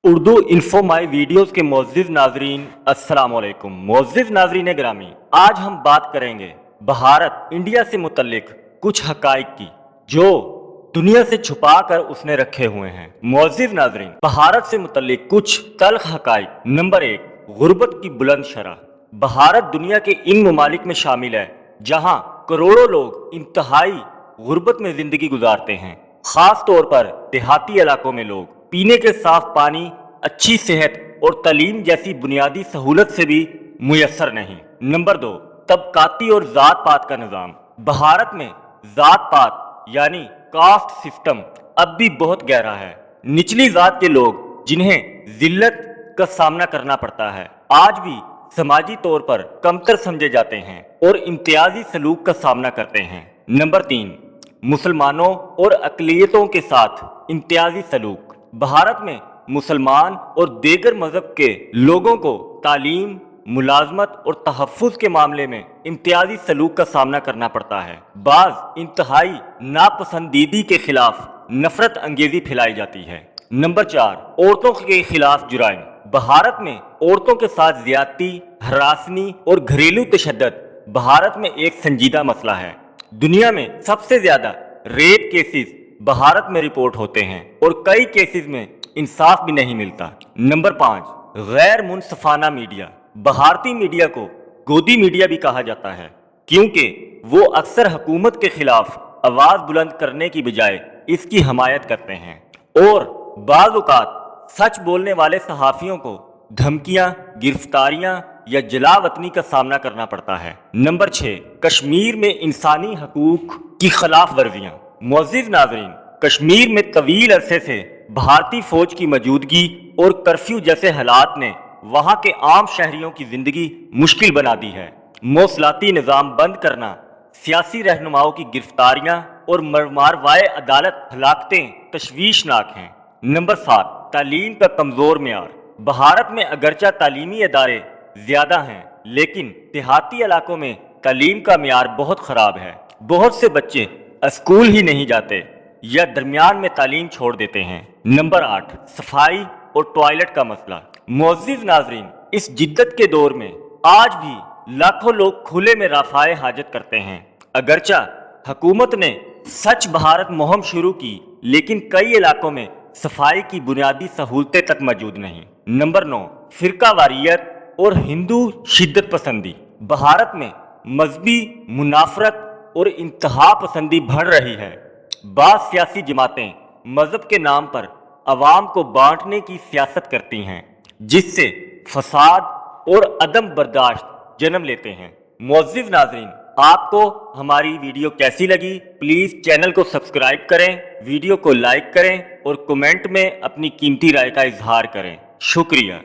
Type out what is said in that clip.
Urdu info माई videos के मोअज़्ज़िज़ नाज़रीन अस्सलाम वालेकुम। मोअज़्ज़िज़ नाज़रीन ग्रामी, आज हम बात करेंगे भारत इंडिया से मुतल्लिक कुछ हकाइक की जो दुनिया से छुपा कर उसने रखे हुए हैं। मोअज़्ज़िज़ नाज़रीन, भारत से मुतल्लिक कुछ तल्ख हकाइक। नंबर 1, गुर्बत की बुलंद शरह। भारत दुनिया के इन ममालिक में शामिल है जहाँ करोड़ों लोग इंतहाई गुर्बत में जिंदगी गुजारते हैं। खास तौर पर देहाती इलाकों में लोग पीने के साफ पानी, अच्छी सेहत और तालीम जैसी बुनियादी सहूलत से भी मुयस्सर नहीं। नंबर 2, तबकाती और जात पात का निज़ाम। भारत में जात पात यानी कास्ट सिस्टम अब भी बहुत गहरा है। निचली जात के लोग जिन्हें जिल्लत का सामना करना पड़ता है आज भी समाजी तौर पर कमतर समझे जाते हैं और इम्तियाजी सलूक का सामना करते हैं। नंबर 3, मुसलमानों और अक़लियतों के साथ इम्तियाजी सलूक। भारत में मुसलमान और दीगर मजहब के लोगों को तालीम, मुलाजमत और तहफ़्फ़ुज़ के मामले में इम्तियाजी सलूक का सामना करना पड़ता है। बाज़ इंतहाई नापसंदीदी के खिलाफ नफरत अंगेजी फैलाई जाती है। नंबर 4, औरतों के खिलाफ जुराइम। भारत में औरतों के साथ ज्यादती, हरासनी और घरेलू तशद्दुद भारत में एक संजीदा मसला है। दुनिया में सबसे ज्यादा रेप केसेस भारत में रिपोर्ट होते हैं और कई केसेस में इंसाफ भी नहीं मिलता। नंबर 5, गैर मुनसफाना मीडिया। भारतीय मीडिया को गोदी मीडिया भी कहा जाता है क्योंकि वो अक्सर हुकूमत के खिलाफ आवाज बुलंद करने की बजाय इसकी हमायत करते हैं और बाज़ औक़ात सच बोलने वाले सहाफ़ियों को धमकियां, गिरफ्तारियां या जलावतनी का सामना करना पड़ता है। नंबर 6, कश्मीर में इंसानी हकूक की खिलाफ वर्जियाँ। मुअज़्ज़िज़ नाज़रीन, कश्मीर में तवील अरसे से भारतीय फौज की मौजूदगी और कर्फ्यू जैसे हालात ने वहाँ के आम शहरियों की जिंदगी मुश्किल बना दी है। मौसलाती निज़ाम बंद करना, सियासी रहनुमाओं की गिरफ्तारियां और मारवाए अदालत हलाकतें तशवीशनाक हैं। नंबर 7, तालीम का कमज़ोर मेयार। भारत में अगरचा तालीमी अदारे ज़्यादा हैं लेकिन देहाती इलाकों में तालीम का मेयार बहुत ख़राब है। बहुत से बच्चे स्कूल ही नहीं जाते या दरमियान में तालीम छोड़ देते हैं। नंबर 8, सफाई और टॉयलेट का मसला। मुअज़्ज़िज़ नाज़रीन, इस जिद्दत के दौर में आज भी लाखों लोग खुले में रफ़ाए हाजत करते हैं। अगरचा हुकूमत ने स्वच्छ भारत मुहिम शुरू की लेकिन कई इलाकों में सफाई की बुनियादी सहूलतें तक मौजूद नहीं। नंबर 9, फ़िरका वारियत और हिंदू शिद्दत पसंदी। भारत में मजहबी मुनाफरत और इंतहा पसंदी बढ़ रही है। बाज़ सियासी जमातें मजहब के नाम पर अवाम को बांटने की सियासत करती हैं जिससे फसाद और अदम बर्दाश्त जन्म लेते हैं। मुअज़्ज़िज़ नाज़रीन, आपको हमारी वीडियो कैसी लगी? प्लीज़ चैनल को सब्सक्राइब करें, वीडियो को लाइक करें और कमेंट में अपनी कीमती राय का इजहार करें। शुक्रिया।